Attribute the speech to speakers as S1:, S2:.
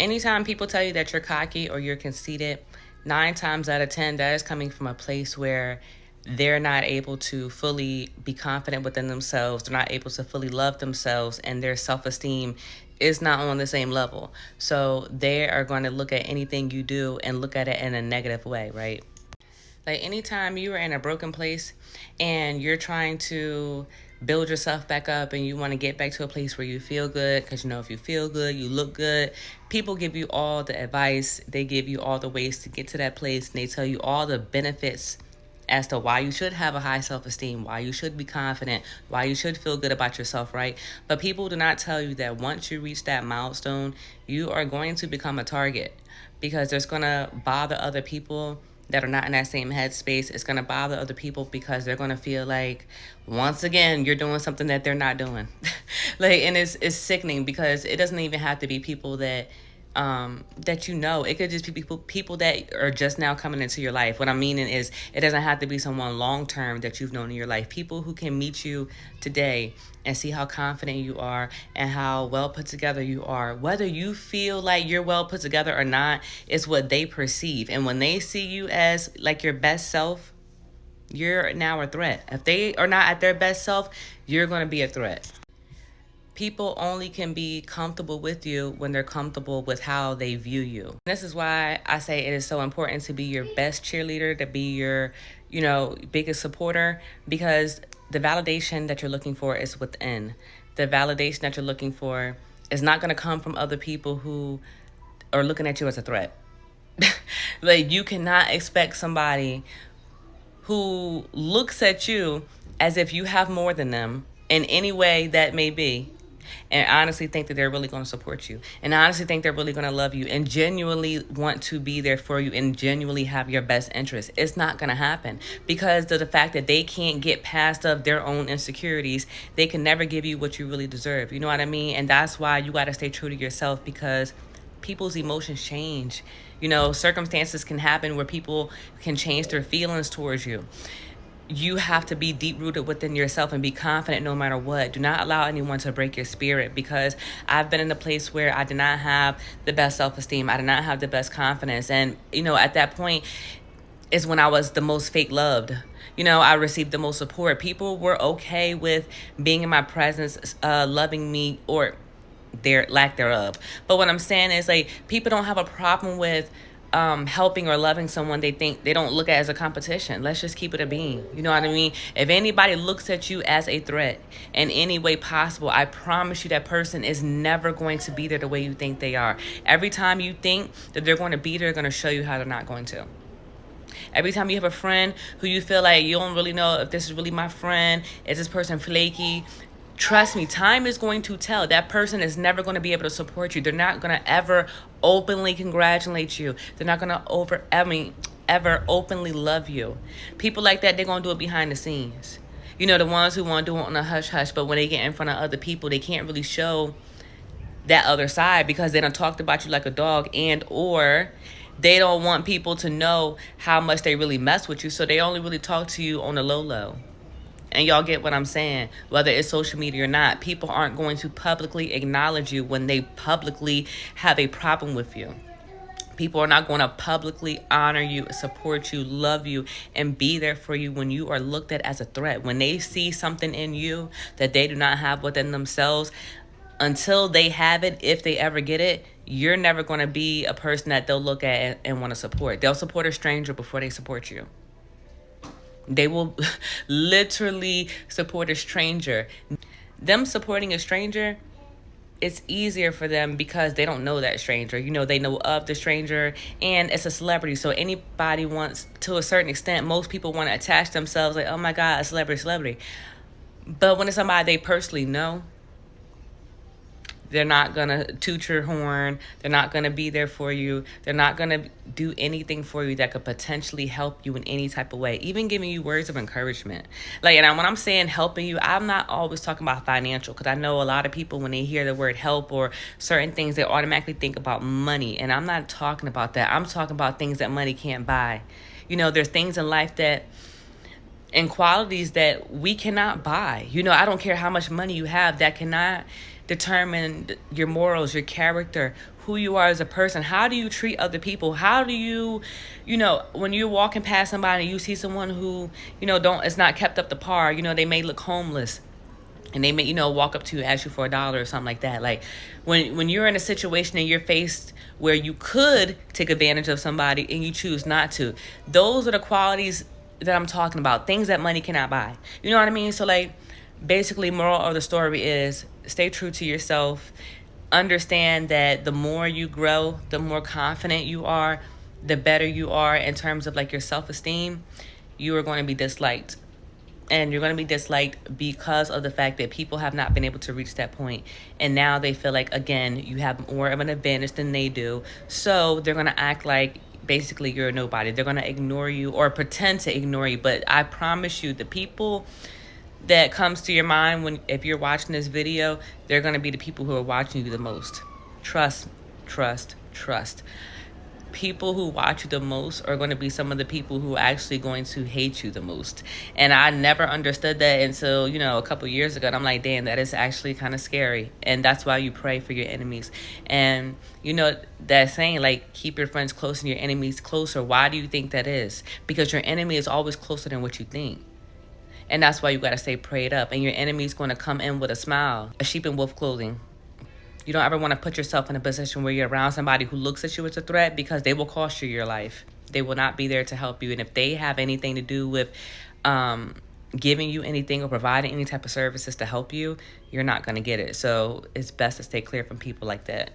S1: Anytime people tell you that you're cocky or you're conceited, 9 times out of 10, that is coming from a place where they're not able to fully be confident within themselves. They're not able to fully love themselves, and their self esteem is not on the same level. So they are going to look at anything you do and look at it in a negative way, right? Like anytime you are in a broken place and you're trying to build yourself back up and you want to get back to a place where you feel good, because you know if you feel good, you look good. People give you all the advice, they give you all the ways to get to that place, and they tell you all the benefits as to why you should have a high self-esteem, why you should be confident, why you should feel good about yourself, right? But people do not tell you that once you reach that milestone, you are going to become a target, because there's going to bother other people that are not in that same headspace. It's going to bother other people because they're going to feel like, once again, you're doing something that they're not doing. And it's sickening, because it doesn't even have to be people that that you know. It could just be people that are just now coming into your life. What I'm meaning is, it doesn't have to be someone long term that you've known in your life. People who can meet you today and see how confident you are and how well put together you are. Whether you feel like you're well put together or not, is what they perceive. And when they see you as like your best self, you're now a threat. If they are not at their best self, you're going to be a threat. People only can be comfortable with you when they're comfortable with how they view you. This is why I say it is so important to be your best cheerleader, to be your, biggest supporter, because the validation that you're looking for is within. The validation that you're looking for is not going to come from other people who are looking at you as a threat. You cannot expect somebody who looks at you as if you have more than them in any way that may be, and honestly think that they're really going to support you, and honestly think they're really going to love you, and genuinely want to be there for you, and genuinely have your best interest. It's not going to happen, because of the fact that they can't get past of their own insecurities. They can never give you what you really deserve. You know what I mean? And that's why you got to stay true to yourself, because people's emotions change. Circumstances can happen where people can change their feelings towards you. You have to be deep-rooted within yourself and be confident no matter what. Do not allow anyone to break your spirit, because I've been in a place where I did not have the best self-esteem. I did not have the best confidence. And, at that point is when I was the most fake loved. I received the most support. People were okay with being in my presence, loving me, or their lack thereof. But what I'm saying is, people don't have a problem with helping or loving someone they don't look at as a competition. Let's just keep it a being. You know what I mean? If anybody looks at you as a threat in any way possible, I promise you that person is never going to be there the way you think they are. Every time you think that they're going to be there, they're going to show you how they're not going to. Every time you have a friend who you feel like you don't really know if this is really my friend, is this person flaky? Trust me, time is going to tell. That person is never going to be able to support you. They're not going to ever openly congratulate you. They're not going to ever openly love you. People like that, they're going to do it behind the scenes. The ones who want to do it on a hush-hush, but when they get in front of other people, they can't really show that other side, because they done talked about you like a dog, and or they don't want people to know how much they really mess with you, so they only really talk to you on the low. And y'all get what I'm saying? Whether it's social media or not, people aren't going to publicly acknowledge you when they publicly have a problem with you. People are not going to publicly honor you, support you, love you, and be there for you when you are looked at as a threat. When they see something in you that they do not have within themselves, until they have it, if they ever get it, you're never going to be a person that they'll look at and want to support. They'll support a stranger before they support you. They will literally support a stranger. Them supporting a stranger, it's easier for them because they don't know that stranger. They know of the stranger, and it's a celebrity. So anybody wants, to a certain extent, most people want to attach themselves like, oh my God, a celebrity. But when it's somebody they personally know, they're not going to toot your horn. They're not going to be there for you. They're not going to do anything for you that could potentially help you in any type of way, even giving you words of encouragement. And when I'm saying helping you, I'm not always talking about financial, because I know a lot of people, when they hear the word help or certain things, they automatically think about money. And I'm not talking about that. I'm talking about things that money can't buy. There's things in life and qualities that we cannot buy. I don't care how much money you have, that cannot determine your morals, your character, who you are as a person. How do you treat other people? How do you, when you're walking past somebody and you see someone who, don't is not kept up to par, they may look homeless and they may, walk up to you and ask you for $1 or something like that. Like when you're in a situation and you're faced where you could take advantage of somebody and you choose not to, those are the qualities that I'm talking about. Things that money cannot buy. You know what I mean? So like, basically, moral of the story is stay true to yourself. Understand that the more you grow, the more confident you are, the better you are in terms of like your self-esteem. You are going to be disliked. And you're going to be disliked because of the fact that people have not been able to reach that point. And now they feel like, again, you have more of an advantage than they do. So they're going to act like basically you're a nobody. They're going to ignore you or pretend to ignore you. But I promise you, the people that comes to your mind if you're watching this video, they're going to be the people who are watching you the most. Trust, trust, trust. People who watch you the most are going to be some of the people who are actually going to hate you the most. And I never understood that until, a couple years ago. And I'm like, damn, that is actually kind of scary. And that's why you pray for your enemies. And, that saying, like, keep your friends close and your enemies closer. Why do you think that is? Because your enemy is always closer than what you think. And that's why you got to stay prayed up. And your enemy's going to come in with a smile, a sheep in wolf clothing. You don't ever want to put yourself in a position where you're around somebody who looks at you as a threat, because they will cost you your life. They will not be there to help you. And if they have anything to do with giving you anything or providing any type of services to help you, you're not going to get it. So it's best to stay clear from people like that.